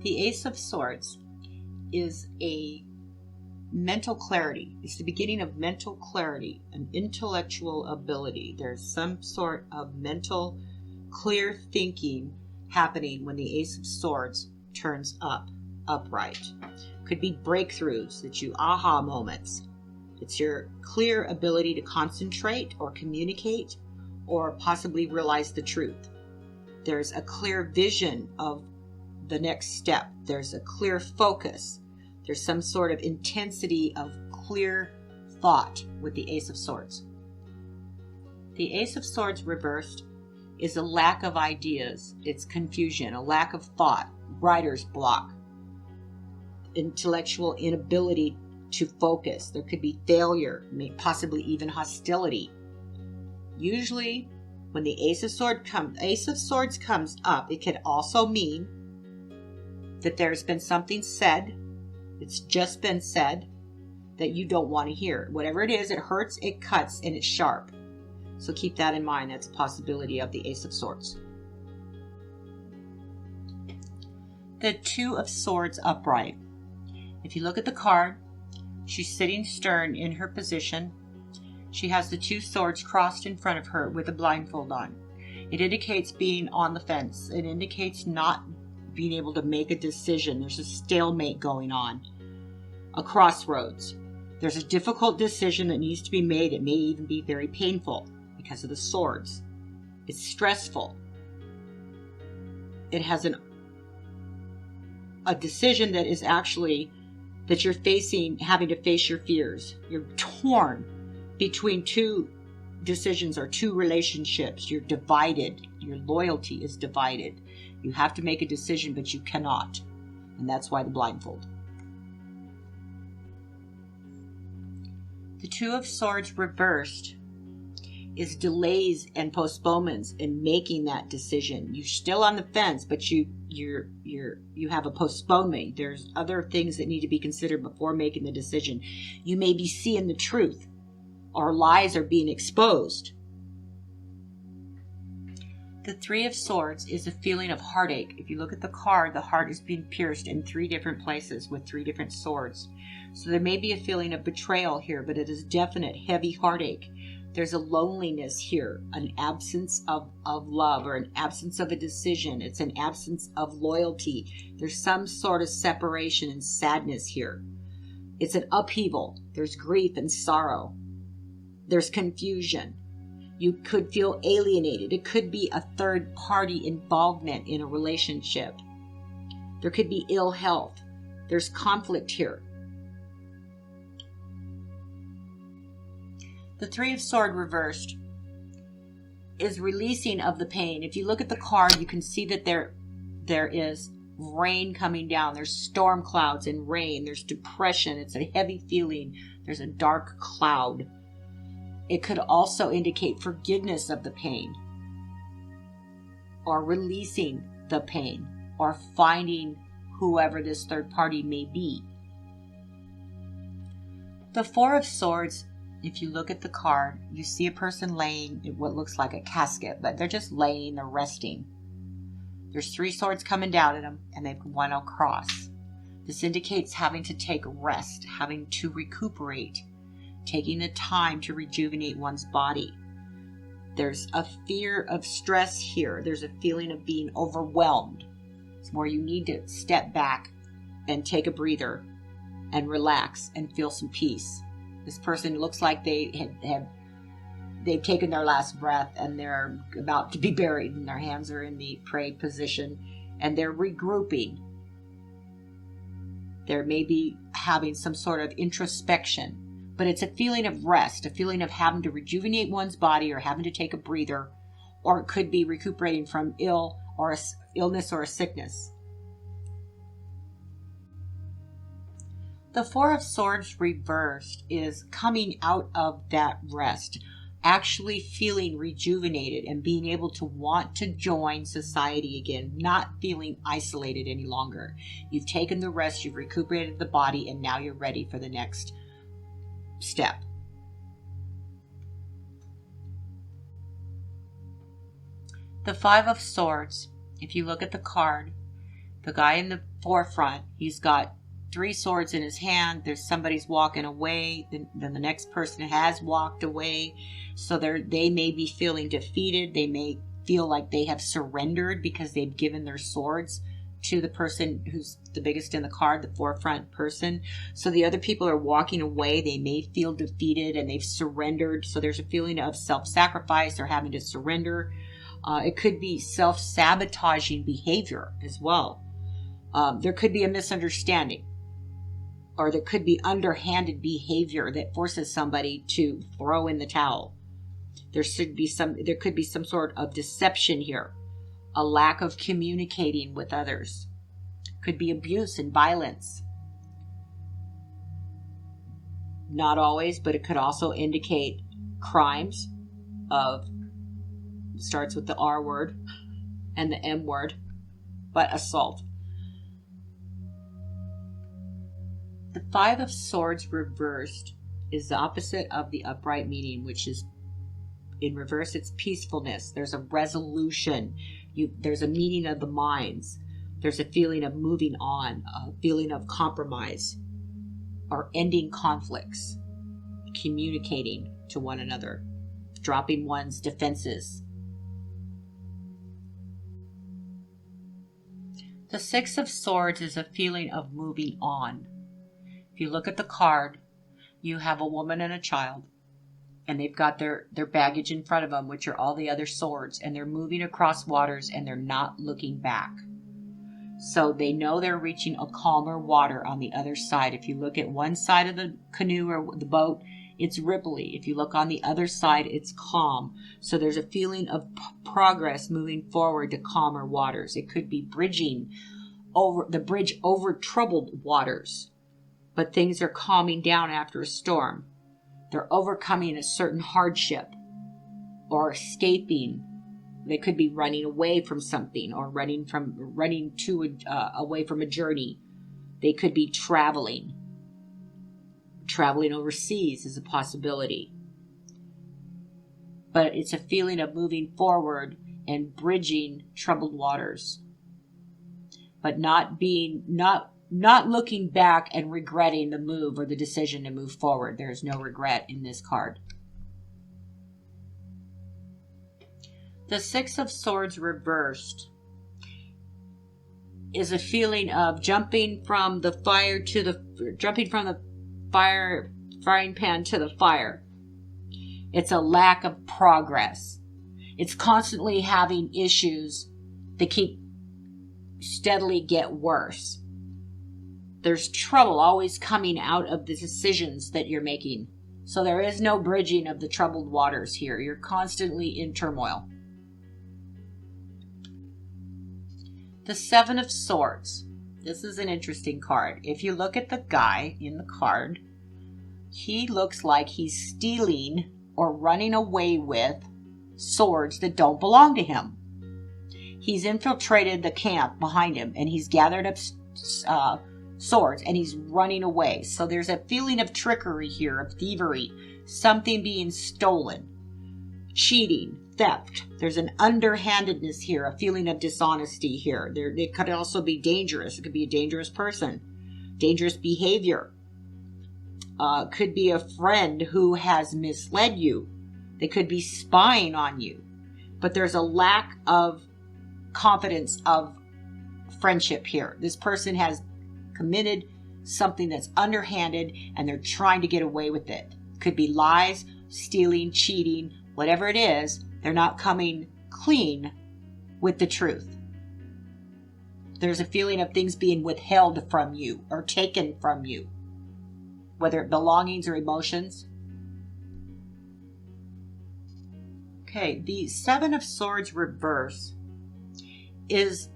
The Ace of Swords is a mental clarity. It's the beginning of mental clarity, an intellectual ability. There's some sort of mental clear thinking happening when the Ace of Swords turns upright. Could be breakthroughs, that you aha moments. It's your clear ability to concentrate or communicate or possibly realize the truth. There's a clear vision of the next step. There's a clear focus. There's some sort of intensity of clear thought with the Ace of Swords. The Ace of Swords reversed is a lack of ideas. It's confusion, a lack of thought, writer's block, intellectual inability to focus. There could be failure, possibly even hostility. Usually, when the Ace of Swords comes up, it could also mean that there's been something said, it's just been said, that you don't want to hear. Whatever it is, it hurts, it cuts, and it's sharp. So keep that in mind. That's a possibility of the Ace of Swords. The Two of Swords upright. If you look at the card, she's sitting stern in her position. She has the two swords crossed in front of her with a blindfold on. It indicates being on the fence. It indicates not being able to make a decision. There's a stalemate going on, a crossroads. There's a difficult decision that needs to be made. It may even be very painful because of the swords. It's stressful. It has a decision that is actually that you're having to face your fears. You're torn between two decisions or two relationships. You're divided. Your loyalty is divided. You have to make a decision, but you cannot. And that's why the blindfold. The Two of Swords reversed is delays and postponements in making that decision. You're still on the fence, but you have a postponement. There's other things that need to be considered before making the decision. You may be seeing the truth, or lies are being exposed. The Three of Swords is a feeling of heartache. If you look at the card, the heart is being pierced in three different places with three different swords. So there may be a feeling of betrayal here, but it is definite heavy heartache. There's a loneliness here, an absence of love, or an absence of a decision. It's an absence of loyalty. There's some sort of separation and sadness here. It's an upheaval. There's grief and sorrow. There's confusion. You could feel alienated. It could be a third party involvement in a relationship. There could be ill health. There's conflict here. The Three of Swords reversed is releasing of the pain. If you look at the card, you can see that there is rain coming down. There's storm clouds and rain. There's depression. It's a heavy feeling. There's a dark cloud. It could also indicate forgiveness of the pain, or releasing the pain, or finding whoever this third party may be. The Four of Swords, if you look at the card, you see a person laying in what looks like a casket, but they're just laying, they're resting. There's three swords coming down at them, and they've one across. This indicates having to take rest, having to recuperate, taking the time to rejuvenate one's body. There's a fear of stress here. There's a feeling of being overwhelmed. It's where you need to step back and take a breather and relax and feel some peace. This person looks like they've taken their last breath and they're about to be buried, and their hands are in the pray position and they're regrouping. They may be having some sort of introspection. But it's a feeling of rest, a feeling of having to rejuvenate one's body, or having to take a breather, or it could be recuperating from illness or a sickness. The Four of Swords reversed is coming out of that rest, actually feeling rejuvenated and being able to want to join society again, not feeling isolated any longer. You've taken the rest, you've recuperated the body, and now you're ready for the next step. The Five of Swords, if you look at the card, the guy in the forefront. He's got 3 swords in his hand. There's somebody's walking away. Then the next person has walked away. So they may be feeling defeated. They may feel like they have surrendered because they've given their swords to the person who's the biggest in the card, the forefront person. So the other people are walking away. They may feel defeated and they've surrendered. So there's a feeling of self-sacrifice or having to surrender. It could be self-sabotaging behavior as well. There could be a misunderstanding, or there could be underhanded behavior that forces somebody to throw in the towel. There could be some sort of deception here, a lack of communicating with others. Could be abuse and violence. Not always, but it could also indicate crimes of, starts with the R word and the M word, but assault. The 5 of Swords reversed is the opposite of the upright meaning, which is in reverse, it's peacefulness. There's a resolution. There's a meeting of the minds. There's a feeling of moving on, a feeling of compromise, or ending conflicts, communicating to one another, dropping one's defenses. The 6 of Swords is a feeling of moving on. If you look at the card, you have a woman and a child, and they've got their baggage in front of them, which are all the other swords, and they're moving across waters and they're not looking back. So they know they're reaching a calmer water on the other side. If you look at one side of the canoe or the boat, it's ripply. If you look on the other side, it's calm. So there's a feeling of progress moving forward to calmer waters. It could be bridging over the bridge over troubled waters, but things are calming down after a storm. They're overcoming a certain hardship or escaping. They could be running away from something or running away from a journey. They could be traveling. Traveling overseas is a possibility. But it's a feeling of moving forward and bridging troubled waters. But not looking back and regretting the move or the decision to move forward. There's no regret in this card. The 6 of Swords reversed is a feeling of jumping from the frying pan to the fire. It's a lack of progress. It's constantly having issues that keep steadily get worse. There's trouble always coming out of the decisions that you're making. So there is no bridging of the troubled waters here. You're constantly in turmoil. The 7 of Swords. This is an interesting card. If you look at the guy in the card, he looks like he's stealing or running away with swords that don't belong to him. He's infiltrated the camp behind him and he's gathered up swords and he's running away. So there's a feeling of trickery here, of thievery, something being stolen, cheating, theft. There's an underhandedness here, a feeling of dishonesty here. It could also be dangerous. It could be a dangerous person, dangerous behavior. Could be a friend who has misled you. They could be spying on you. But there's a lack of confidence of friendship here. This person has committed something that's underhanded and they're trying to get away with it. Could be lies, stealing, cheating, whatever it is. They're not coming clean with the truth. There's a feeling of things being withheld from you or taken from you, whether it belongings or emotions. Okay, the 7 of Swords reverse is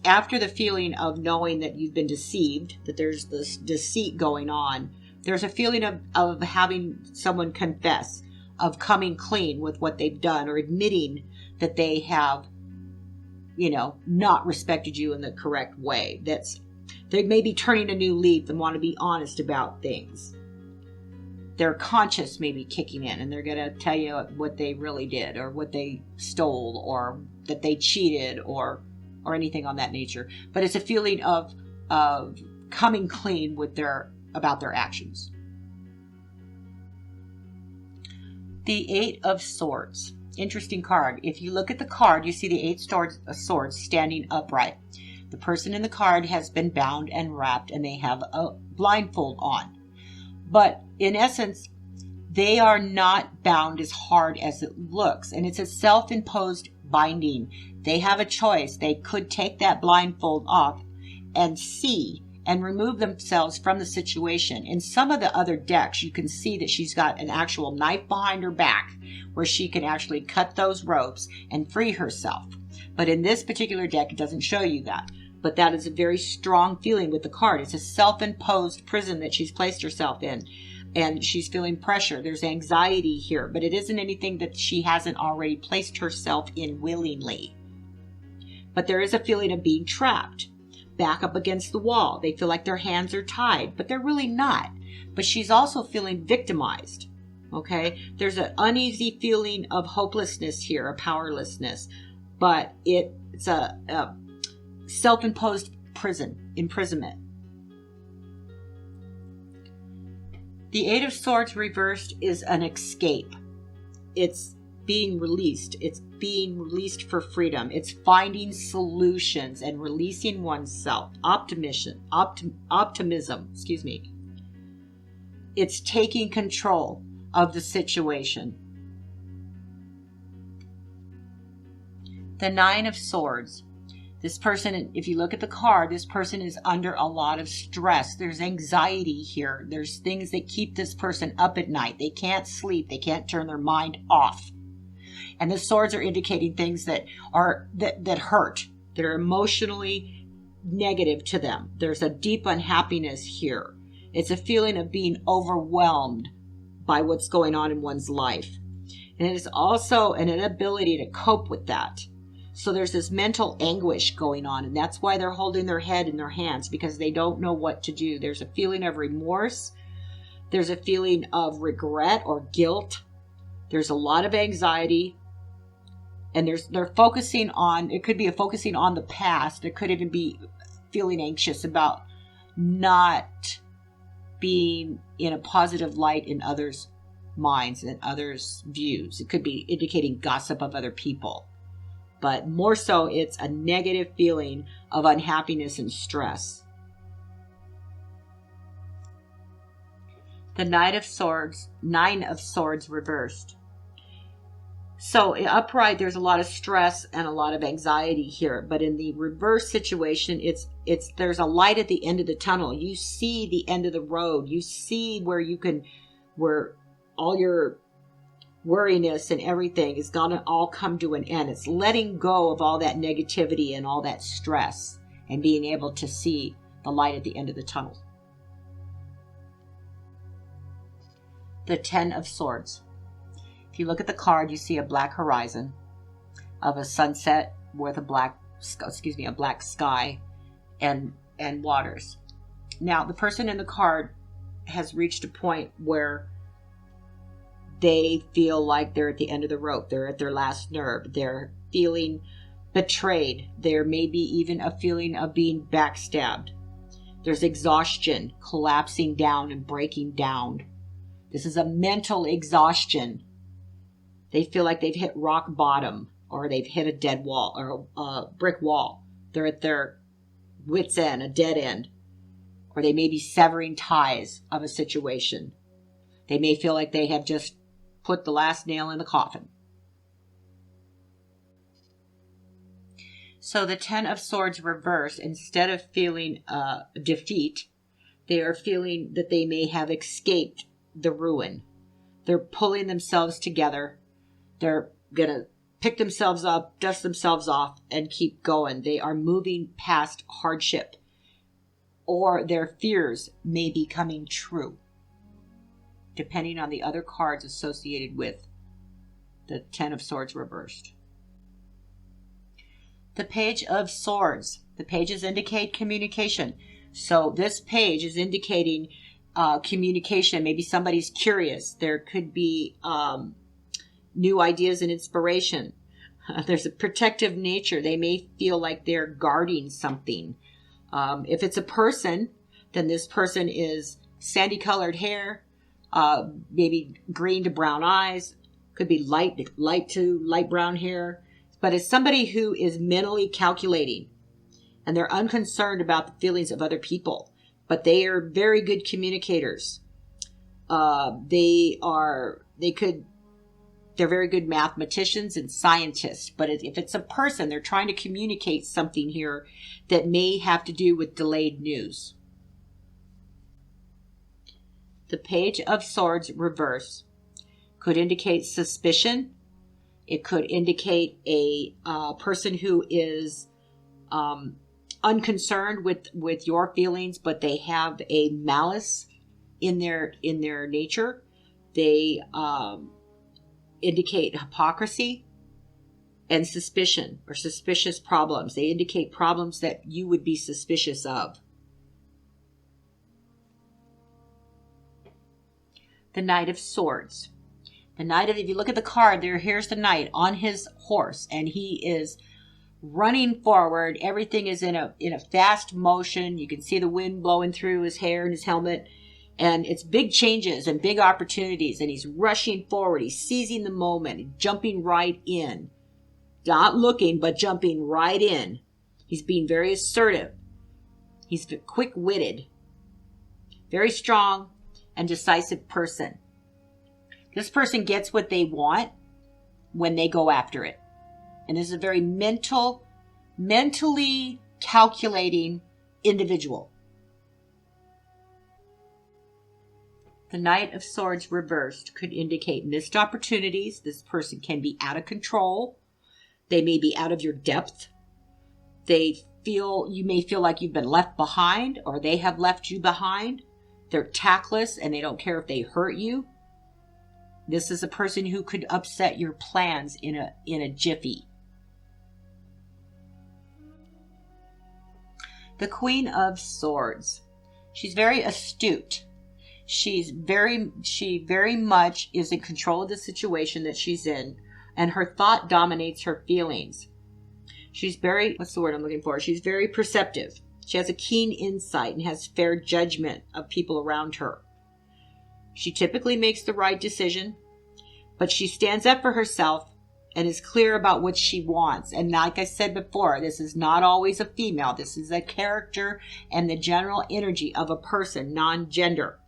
after the feeling of knowing that you've been deceived, that there's this deceit going on. There's a feeling of having someone confess, of coming clean with what they've done or admitting that they have, not respected you in the correct way. They may be turning a new leaf and want to be honest about things. Their conscience may be kicking in and they're going to tell you what they really did or what they stole or that they cheated or anything on that nature. But it's a feeling of of coming clean with about their actions. The Eight of Swords. Interesting card. If you look at the card, you see the Eight of Swords standing upright. The person in the card has been bound and wrapped, and they have a blindfold on. But in essence, they are not bound as hard as it looks, and it's a self-imposed binding. They have a choice. They could take that blindfold off and see and remove themselves from the situation. In some of the other decks, you can see that she's got an actual knife behind her back where she can actually cut those ropes and free herself. But in this particular deck, it doesn't show you that. But that is a very strong feeling with the card. It's a self-imposed prison that she's placed herself in. And she's feeling pressure. There's anxiety here. But it isn't anything that she hasn't already placed herself in willingly. But there is a feeling of being trapped. Back up against the wall. They feel like their hands are tied, but they're really not. But she's also feeling victimized. Okay? There's an uneasy feeling of hopelessness here, a powerlessness. But it's a self-imposed imprisonment. The Eight of Swords reversed is an escape. It's being released. It's being released for freedom. It's finding solutions and releasing oneself. Optimism, excuse me. It's taking control of the situation. The Nine of Swords. This person, if you look at the card, this person is under a lot of stress. There's anxiety here. There's things that keep this person up at night. They can't sleep. They can't turn their mind off. And the swords are indicating things that hurt, that are emotionally negative to them. There's a deep unhappiness here. It's a feeling of being overwhelmed by what's going on in one's life. And it is also an inability to cope with that. So there's this mental anguish going on, and that's why they're holding their head in their hands, because they don't know what to do. There's a feeling of remorse. There's a feeling of regret or guilt. There's a lot of anxiety. And they're focusing on, it could be focusing on the past. It could even be feeling anxious about not being in a positive light in others' minds and others' views. It could be indicating gossip of other people. But more so, it's a negative feeling of unhappiness and stress. The Nine of Swords reversed. So upright, there's a lot of stress and a lot of anxiety here. But in the reverse situation, there's a light at the end of the tunnel. You see the end of the road. You see where all your worriness and everything is going to all come to an end. It's letting go of all that negativity and all that stress and being able to see the light at the end of the tunnel. The Ten of Swords. If you look at the card, you see a black horizon of a sunset with a black sky and waters. Now, the person in the card has reached a point where they feel like they're at the end of the rope. They're at their last nerve. They're feeling betrayed. There may be even a feeling of being backstabbed. There's exhaustion, collapsing down and breaking down. This is a mental exhaustion. They feel like they've hit rock bottom, or they've hit a dead wall or a brick wall. They're at their wit's end, a dead end. Or they may be severing ties of a situation. They may feel like they have just put the last nail in the coffin. So the Ten of Swords reverse, instead of feeling defeat, they are feeling that they may have escaped the ruin. They're pulling themselves together. They're going to pick themselves up, dust themselves off, and keep going. They are moving past hardship, or their fears may be coming true, depending on the other cards associated with the Ten of Swords reversed. The Page of Swords. The pages indicate communication. So this page is indicating communication. Maybe somebody's curious. There could be new ideas and inspiration. There's a protective nature. They may feel like they're guarding something. If it's a person, then this person is sandy colored hair, maybe green to brown eyes, could be light to light brown hair. But it's somebody who is mentally calculating, and they're unconcerned about the feelings of other people, but they are very good communicators. They're very good mathematicians and scientists. But if it's a person, they're trying to communicate something here that may have to do with delayed news. The Page of Swords reverse could indicate suspicion. It could indicate a person who is unconcerned with your feelings, but they have a malice in their nature. They indicate hypocrisy and suspicion, or suspicious problems. They indicate problems that you would be suspicious of. The Knight of Swords. If you look at the card there, here's the knight on his horse, and he is running forward. Everything is in a fast motion. You can see the wind blowing through his hair and his helmet, and it's big changes and big opportunities, and he's rushing forward. He's seizing the moment, jumping right in. Not looking, but jumping right in. He's being very assertive. He's quick-witted, very strong and decisive person. This person gets what they want when they go after it. And this is a very mentally calculating individual. The Knight of Swords reversed could indicate missed opportunities. This person can be out of control. They may be out of your depth. You may feel like you've been left behind, or they have left you behind. They're tactless and they don't care if they hurt you. This is a person who could upset your plans in a jiffy. The Queen of Swords. She's very astute. She very much is in control of the situation that she's in, and her thought dominates her feelings. She's very, what's the word I'm looking for? She's very perceptive. She has a keen insight and has fair judgment of people around her. She typically makes the right decision, but she stands up for herself and is clear about what she wants. And like I said before, this is not always a female. This is a character and the general energy of a person, non-gender.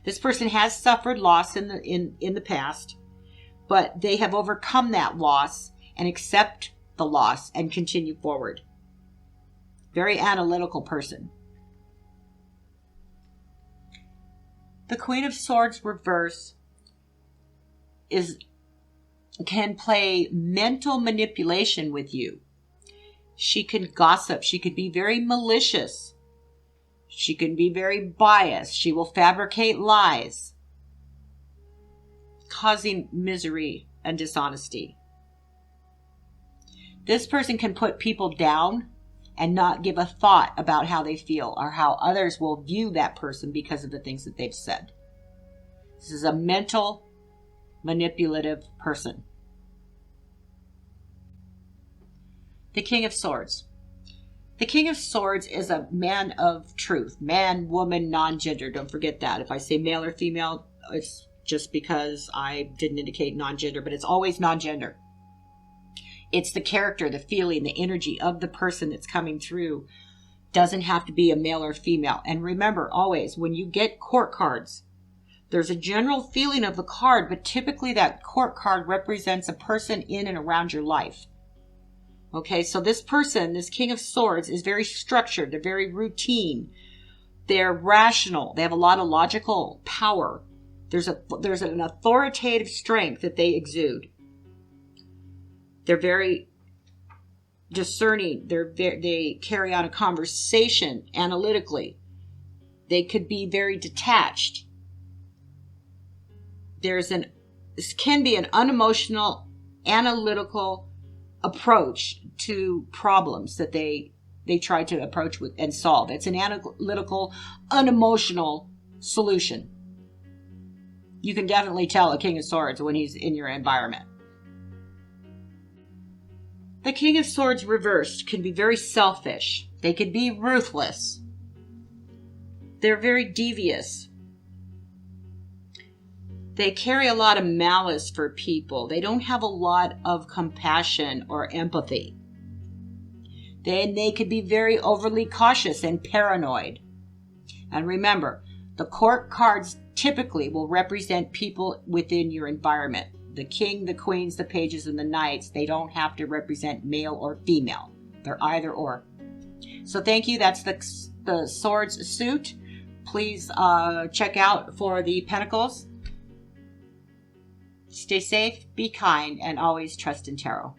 This person has suffered loss in the past, but they have overcome that loss and accept the loss and continue forward. Very analytical person. The Queen of Swords reverse can play mental manipulation with you. She can gossip. She could be very malicious. She can be very biased. She will fabricate lies, causing misery and dishonesty. This person can put people down and not give a thought about how they feel or how others will view that person because of the things that they've said. This is a mental, manipulative person. The King of Swords. The King of Swords is a man of truth. Man, woman, non-gender. Don't forget that. If I say male or female, it's just because I didn't indicate non-gender, but it's always non-gender. It's the character, the feeling, the energy of the person that's coming through. Doesn't have to be a male or female. And remember, always, when you get court cards, there's a general feeling of the card, but typically that court card represents a person in and around your life. Okay, so this person, this King of Swords, is very structured. They're very routine. They're rational. They have a lot of logical power. There's an authoritative strength that they exude. They're very discerning. They carry on a conversation analytically. They could be very detached. This can be an unemotional, analytical approach to problems that they try to approach with and solve. It's an analytical, unemotional solution. You can definitely tell a King of Swords when he's in your environment. The King of Swords reversed can be very selfish. They could be ruthless. They're very devious. They carry a lot of malice for people. They don't have a lot of compassion or empathy. They could be very overly cautious and paranoid. And remember, the court cards typically will represent people within your environment. The king, the queens, the pages, and the knights, they don't have to represent male or female. They're either or. So thank you. That's the swords suit. Please check out for the pentacles. Stay safe, be kind, and always trust in tarot.